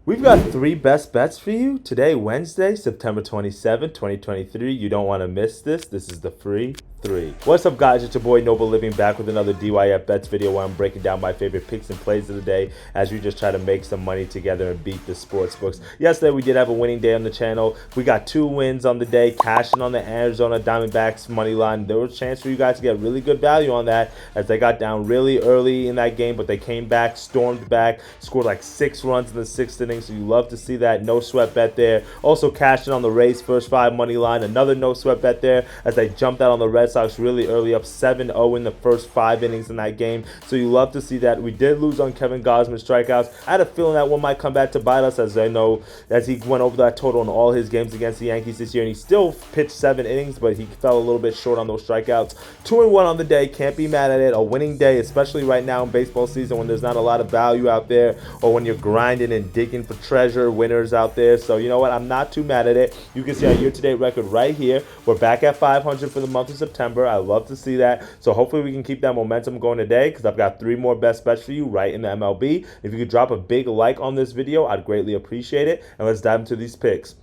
We've got three best bets for you today, Wednesday, September 27th, 2023. You don't want to miss this. This is the free three. What's up, guys? It's your boy Noble Living back with another DYF Bets video where I'm breaking down my favorite picks and plays of the day as we just try to make some money together and beat the sports books. Yesterday, we did have a winning day on the channel. We got 2 wins on the day, cashing on the Arizona Diamondbacks money line. There was a chance for you guys to get really good value on that as they got down really early in that game, but they came back, stormed back, scored like 6 runs in the 6th inning. So you love to see that. No sweat bet there. Also cashing on the Rays first 5 money line. Another no sweat bet there as they jumped out on the Red Sox really early, up 7-0 in the first 5 innings in that game. So you love to see that. We did lose on Kevin Gausman's strikeouts. I had a feeling that one might come back to bite us, as I know as he went over that total in all his games against the Yankees this year, and he still pitched 7 innings, but he fell a little bit short on those strikeouts. 2-1 on the day. Can't be mad at it. A winning day, especially right now in baseball season when there's not a lot of value out there, or when you're grinding and digging for treasure winners out there. So you know what, I'm not too mad at it. You can see our year-to-date record right here. We're back at 500 for the month of September. I love to see that. So hopefully we can keep that momentum going today, because I've got 3 more best bets for you right in the MLB. If you could drop a big like on this video, I'd greatly appreciate it. And let's dive into these picks.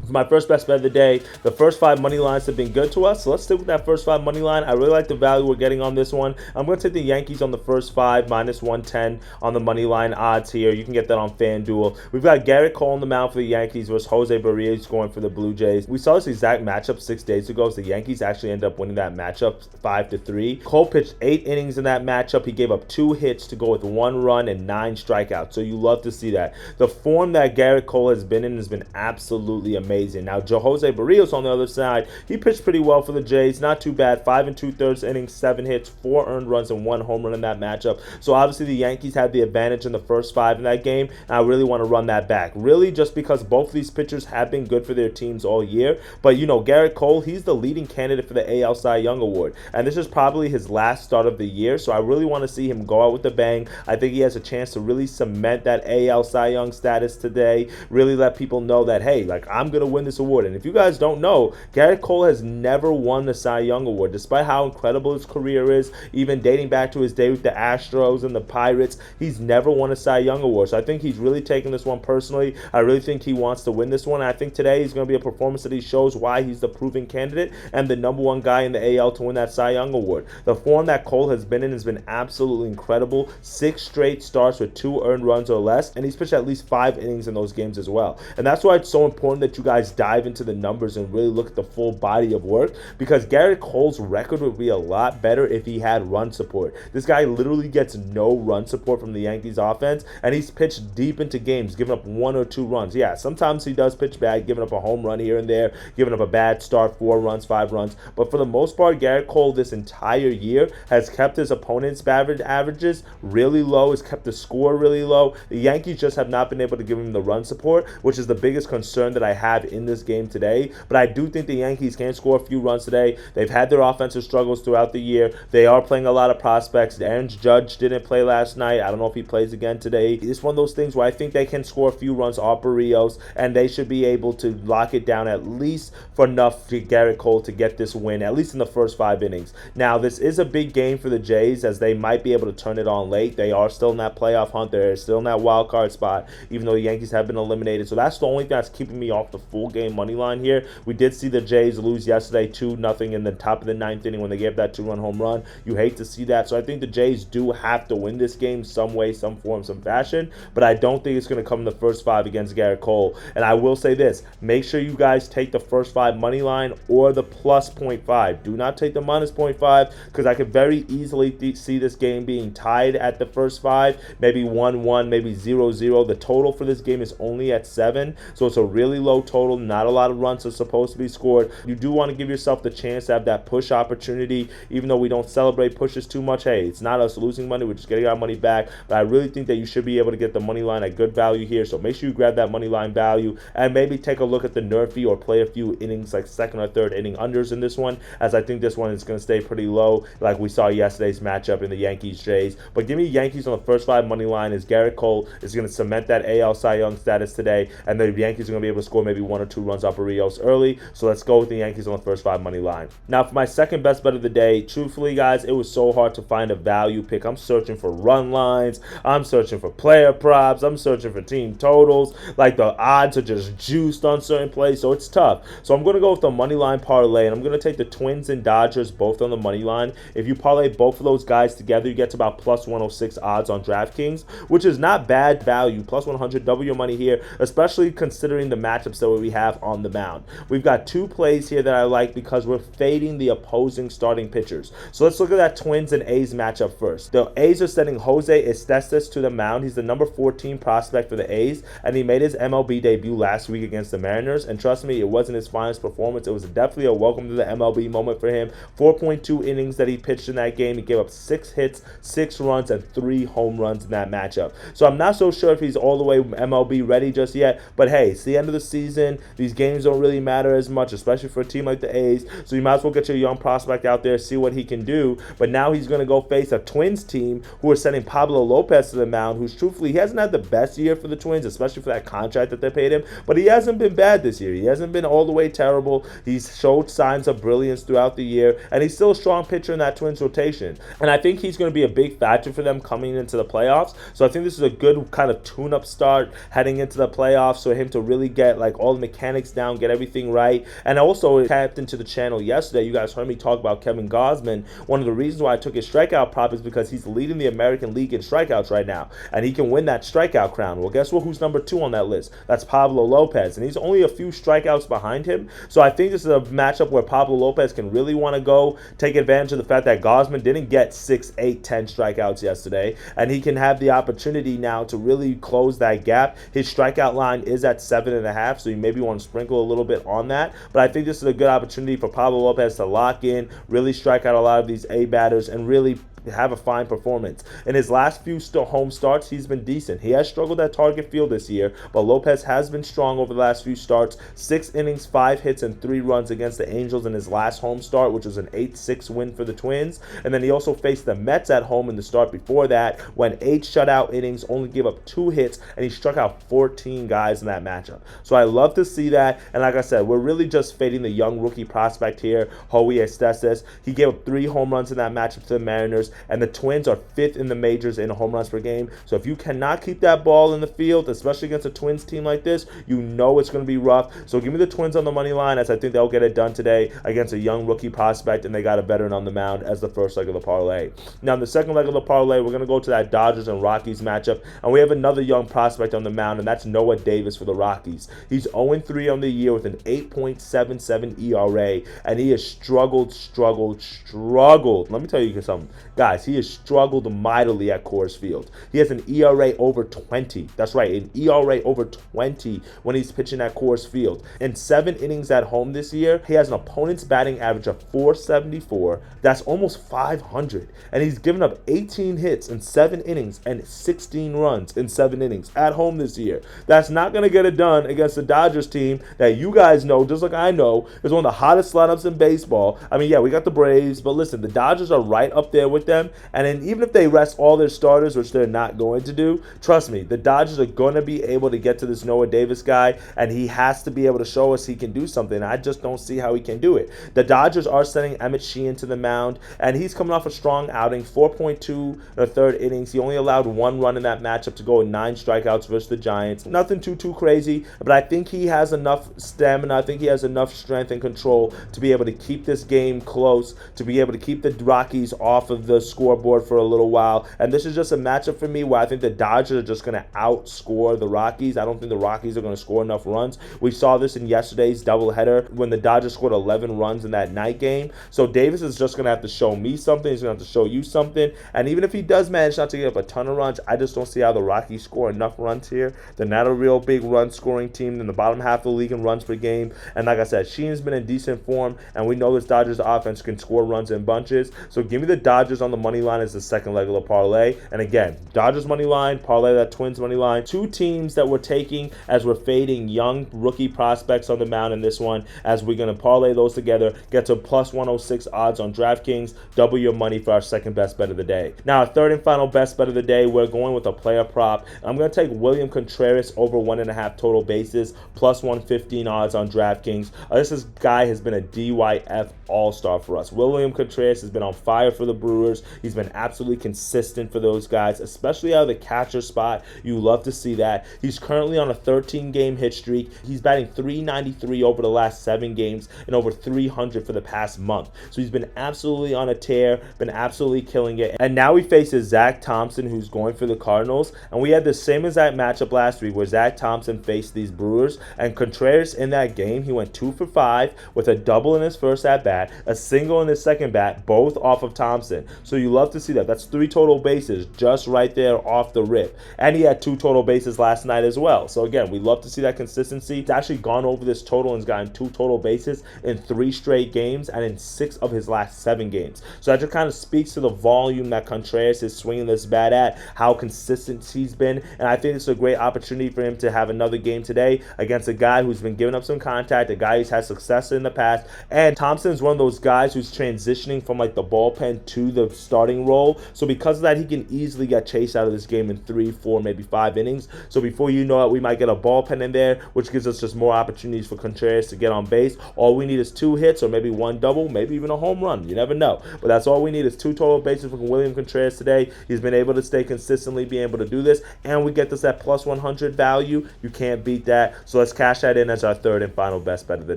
For my first best bet of the day, the first 5 money lines have been good to us, so let's stick with that first 5 money line. I really like the value we're getting on this one. I'm going to take the Yankees on the first 5, minus 110 on the money line odds here. You can get that on FanDuel. We've got Garrett Cole on the mound for the Yankees versus Jose Barrios going for the Blue Jays. We saw this exact matchup 6 days ago, so the Yankees actually ended up winning that matchup 5-3. Cole pitched 8 innings in that matchup. He gave up 2 hits to go with 1 run and 9 strikeouts, so you love to see that. The form that Garrett Cole has been in has been absolutely amazing. Now, Jose Barrios on the other side, he pitched pretty well for the Jays. Not too bad. 5 2/3 innings, 7 hits, 4 earned runs, and 1 home run in that matchup. So obviously the Yankees had the advantage in the first 5 in that game, and I really want to run that back. Really, just because both of these pitchers have been good for their teams all year. But you know, Garrett Cole, he's the leading candidate for the AL Cy Young Award, and this is probably his last start of the year. So I really want to see him go out with a bang. I think he has a chance to really cement that AL Cy Young status today. Really let people know that, hey, like, I'm gonna win this award. And if you guys don't know, Garrett Cole has never won the Cy Young Award, despite how incredible his career is, even dating back to his day with the Astros and the Pirates. He's never won a Cy Young Award, so I think he's really taking this one personally. I really think he wants to win this one. I think today is going to be a performance that he shows why he's the proven candidate and the #1 guy in the AL to win that Cy Young Award. The form that Cole has been in has been absolutely incredible. 6 straight starts with 2 earned runs or less, and he's pitched at least 5 innings in those games as well. And that's why it's so important that you guys dive into the numbers and really look at the full body of work, because Garrett Cole's record would be a lot better if he had run support. This guy literally gets no run support from the Yankees offense, and he's pitched deep into games, giving up 1 or 2 runs. Yeah, sometimes he does pitch bad, giving up a home run here and there, giving up a bad start, 4 runs, 5 runs. But for the most part, Garrett Cole this entire year has kept his opponent's averages really low, has kept the score really low. The Yankees just have not been able to give him the run support, which is the biggest concern that I have in this game today. But I do think the Yankees can score a few runs today. They've had their offensive struggles throughout the year. They are playing a lot of prospects. Aaron Judge didn't play last night. I don't know if he plays again today. It's one of those things where I think they can score a few runs off Barrios, and they should be able to lock it down at least for enough to Garrett Cole to get this win, at least in the first 5 innings. Now, this is a big game for the Jays, as they might be able to turn it on late. They are still in that playoff hunt. They're still in that wild card spot, even though the Yankees have been eliminated. So that's the only thing that's keeping me off the full game money line here. We did see the Jays lose yesterday 2-0 in the top of the 9th inning when they gave that 2-run home run. You hate to see that. So I think the Jays do have to win this game some way, some form, some fashion. But I don't think it's going to come in the first 5 against Garrett Cole. And I will say this. Make sure you guys take the first 5 money line or the plus 0.5. Do not take the minus 0.5, because I could very easily see this game being tied at the first 5. Maybe 1-1, maybe 0-0. The total for this game is only at 7. So it's a really low total. Not a lot of runs are supposed to be scored. You do want to give yourself the chance to have that push opportunity, even though we don't celebrate pushes too much. Hey, it's not us losing money. We're just getting our money back. But I really think that you should be able to get the money line at good value here. So make sure you grab that money line value and maybe take a look at the NRFI or play a few innings, like 2nd or 3rd inning unders in this one, as I think this one is going to stay pretty low, like we saw yesterday's matchup in the Yankees-Jays. But give me Yankees on the first 5 money line, as Garrett Cole is going to cement that AL Cy Young status today, and the Yankees are going to be able to score maybe 1 1 or 2 runs up Rios early. So let's go with the Yankees on the first 5 money line. Now for my second best bet of the day, truthfully guys, it was so hard to find a value pick. I'm searching for run lines, I'm searching for player props, I'm searching for team totals. Like the odds are just juiced on certain plays, so it's tough. So I'm going to go with the money line parlay, and I'm going to take the Twins and Dodgers both on the money line. If you parlay both of those guys together, you get to about plus 106 odds on DraftKings, which is not bad value. Plus 100, double your money here, especially considering the matchups that we have on the mound. We've got 2 plays here that I like because we're fading the opposing starting pitchers. So let's look at that Twins and A's matchup first. The A's are sending Jose Estestes to the mound. He's the number 14 prospect for the A's, and he made his MLB debut last week against the Mariners. And trust me, it wasn't his finest performance. It was definitely a welcome to the MLB moment for him. 4.2 innings that he pitched in that game. He gave up 6 hits, 6 runs, and 3 home runs in that matchup. So I'm not so sure if he's all the way MLB ready just yet, but hey, it's the end of the season. These games don't really matter as much, especially for a team like the A's. So you might as well get your young prospect out there, see what he can do. But now he's going to go face a Twins team who are sending Pablo Lopez to the mound, who's truthfully, he hasn't had the best year for the Twins, especially for that contract that they paid him. But he hasn't been bad this year. He hasn't been all the way terrible. He's showed signs of brilliance throughout the year, and he's still a strong pitcher in that Twins rotation. And I think he's going to be a big factor for them coming into the playoffs. So I think this is a good kind of tune-up start heading into the playoffs for him to really get like all the mechanics down, get everything right. And also tapped into the channel yesterday. You guys heard me talk about Kevin Gausman. One of the reasons why I took his strikeout prop is because he's leading the American League in strikeouts right now, and he can win that strikeout crown. Well, guess what? Who's number 2 on that list? That's Pablo Lopez, and he's only a few strikeouts behind him. So I think this is a matchup where Pablo Lopez can really want to go take advantage of the fact that Gausman didn't get 6, 8, 10 strikeouts yesterday, and he can have the opportunity now to really close that gap. His strikeout line is at 7.5, so you maybe want to sprinkle a little bit on that. But I think this is a good opportunity for Pablo Lopez to lock in, really strike out a lot of these A batters, and really have a fine performance. In his last few home starts, he's been decent. He has struggled at Target Field this year, but Lopez has been strong over the last few starts. 6 innings, 5 hits, and 3 runs against the Angels in his last home start, which was an 8-6 win for the Twins. And then he also faced the Mets at home in the start before that, when 8 shutout innings, only gave up 2 hits, and he struck out 14 guys in that matchup. So I love to see that. And like I said, we're really just fading the young rookie prospect here, Jose Estestes. He gave up 3 home runs in that matchup to the Mariners, and the Twins are 5th in the majors in home runs per game. So if you cannot keep that ball in the field, especially against a Twins team like this, you know it's going to be rough. So give me the Twins on the money line, as I think they'll get it done today against a young rookie prospect, and they got a veteran on the mound as the first leg of the parlay. Now in the second leg of the parlay, we're going to go to that Dodgers and Rockies matchup, and we have another young prospect on the mound, and that's Noah Davis for the Rockies. He's 0-3 on the year with an 8.77 ERA, and he has struggled. Let me tell you something. Guys, he has struggled mightily at Coors Field. He has an ERA over 20. That's right, an ERA over 20 when he's pitching at Coors Field. In 7 innings at home this year, he has an opponent's batting average of 474. That's almost 500. And he's given up 18 hits in 7 innings and 16 runs in 7 innings at home this year. That's not going to get it done against the Dodgers team that you guys know, just like I know, is one of the hottest lineups in baseball. I mean, yeah, we got the Braves, but listen, the Dodgers are right up there with them. And then even if they rest all their starters, which they're not going to do, trust me, the Dodgers are going to be able to get to this Noah Davis guy, and he has to be able to show us he can do something. I just don't see how he can do it. The Dodgers are sending Emmett Sheehan to the mound, and he's coming off a strong outing, 4.2 in the 3rd innings. He only allowed 1 run in that matchup to go with 9 strikeouts versus the Giants. Nothing too crazy, but I think he has enough stamina. I think he has enough strength and control to be able to keep this game close, to be able to keep the Rockies off of the scoreboard for a little while. And this is just a matchup for me where I think the Dodgers are just going to outscore the Rockies. I don't think the Rockies are going to score enough runs. We saw this in yesterday's doubleheader when the Dodgers scored 11 runs in that night game. So Davis is just going to have to show me something. He's going to have to show you something. And even if he does manage not to get up a ton of runs, I just don't see how the Rockies score enough runs here. They're not a real big run scoring team in the bottom half of the league in runs per game. And like I said, Sheehan's been in decent form, and we know this Dodgers offense can score runs in bunches. So give me the Dodgers on on the money line as the second leg of the parlay. And again, Dodgers money line, parlay that Twins money line. Two teams that we're taking as we're fading young rookie prospects on the mound in this one, as we're going to parlay those together, get to plus 106 odds on DraftKings, double your money for our second best bet of the day. Now, our third and final best bet of the day, we're going with a player prop. I'm going to take William Contreras over 1.5 total bases, plus 115 odds on DraftKings. This guy has been a DYF all-star for us. William Contreras has been on fire for the Brewers. He's been absolutely consistent for those guys, especially out of the catcher spot. You love to see that. He's currently on a 13-game hit streak. He's batting .393 over the last 7 games and over .300 for the past month. So he's been absolutely on a tear, been absolutely killing it. And now he faces Zach Thompson, who's going for the Cardinals. And we had the same exact matchup last week where Zach Thompson faced these Brewers. And Contreras in that game, he went 2 for 5 with a double in his first at-bat, a single in his second bat, both off of Thompson. So you love to see that. That's 3 total bases just right there off the rip. And he had 2 total bases last night as well. So again, we love to see that consistency. He's actually gone over this total and has gotten 2 total bases in 3 straight games and in 6 of his last 7 games. So that just kind of speaks to the volume that Contreras is swinging this bat at, how consistent he's been. And I think it's a great opportunity for him to have another game today against a guy who's been giving up some contact, a guy who's had success in the past. And Thompson is one of those guys who's transitioning from like the bullpen to the starting role. So because of that, he can easily get chased out of this game in 3, 4, maybe 5 innings. So before you know it, we might get a bullpen in there, which gives us just more opportunities for Contreras to get on base. All we need is 2 hits or maybe 1 double, maybe even a home run. You never know. But that's all we need is 2 total bases from William Contreras today. He's been able to stay consistently being able to do this, and we get this at plus 100 value. You can't beat that. So let's cash that in as our third and final best bet of the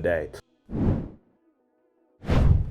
day.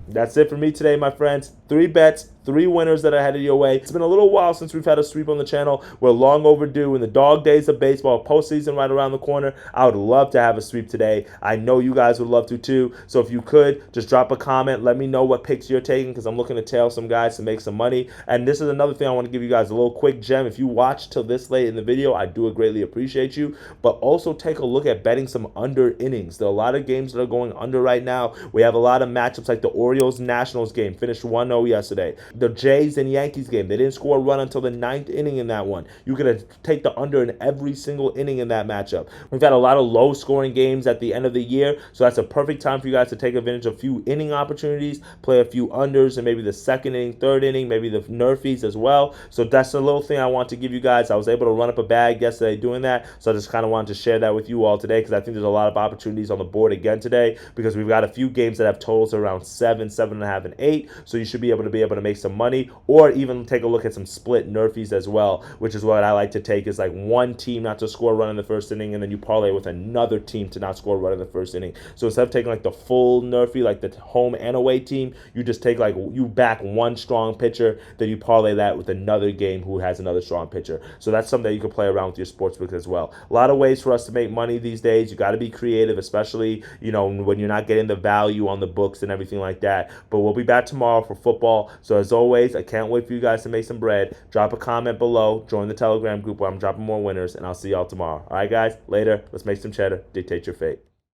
That's it for me today, my friends. 3 bets, 3 winners that are headed your way. It's been a little while since we've had a sweep on the channel. We're long overdue. In the dog days of baseball, postseason right around the corner, I would love to have a sweep today. I know you guys would love to too. So if you could, just drop a comment. Let me know what picks you're taking, because I'm looking to tail some guys to make some money. And this is another thing I want to give you guys a little quick gem. If you watch till this late in the video, I do greatly appreciate you. But also take a look at betting some under innings. There are a lot of games that are going under right now. We have a lot of matchups like the Orioles-Nationals game, finished 1-0 yesterday. The Jays and Yankees game, they didn't score a run until the 9th inning in that one. You're going to take the under in every single inning in that matchup. We've had a lot of low-scoring games at the end of the year, so that's a perfect time for you guys to take advantage of a few inning opportunities, play a few unders, and maybe the 2nd inning, 3rd inning, maybe the NRFIs as well. So that's a little thing I want to give you guys. I was able to run up a bag yesterday doing that, so I just kind of wanted to share that with you all today, because I think there's a lot of opportunities on the board again today, because we've got a few games that have totals around 7, 7.5, and 8, so you should be able to make some money, or even take a look at some split NRFIs as well, which is what I like to take, is like one team not to score a run in the 1st inning, and then you parlay with another team to not score a run in the 1st inning. So instead of taking like the full NRFI, like the home and away team, you just take like, you back one strong pitcher, then you parlay that with another game who has another strong pitcher. So that's something that you can play around with your sportsbook as well. A lot of ways for us to make money these days. You got to be creative, especially, you know, when you're not getting the value on the books and everything like that. But we'll be back tomorrow for football. So as always, I can't wait for you guys to make some bread. Drop a comment below, join the Telegram group where I'm dropping more winners, and I'll see y'all tomorrow. All right, guys, later. Let's make some cheddar. Dictate your fate.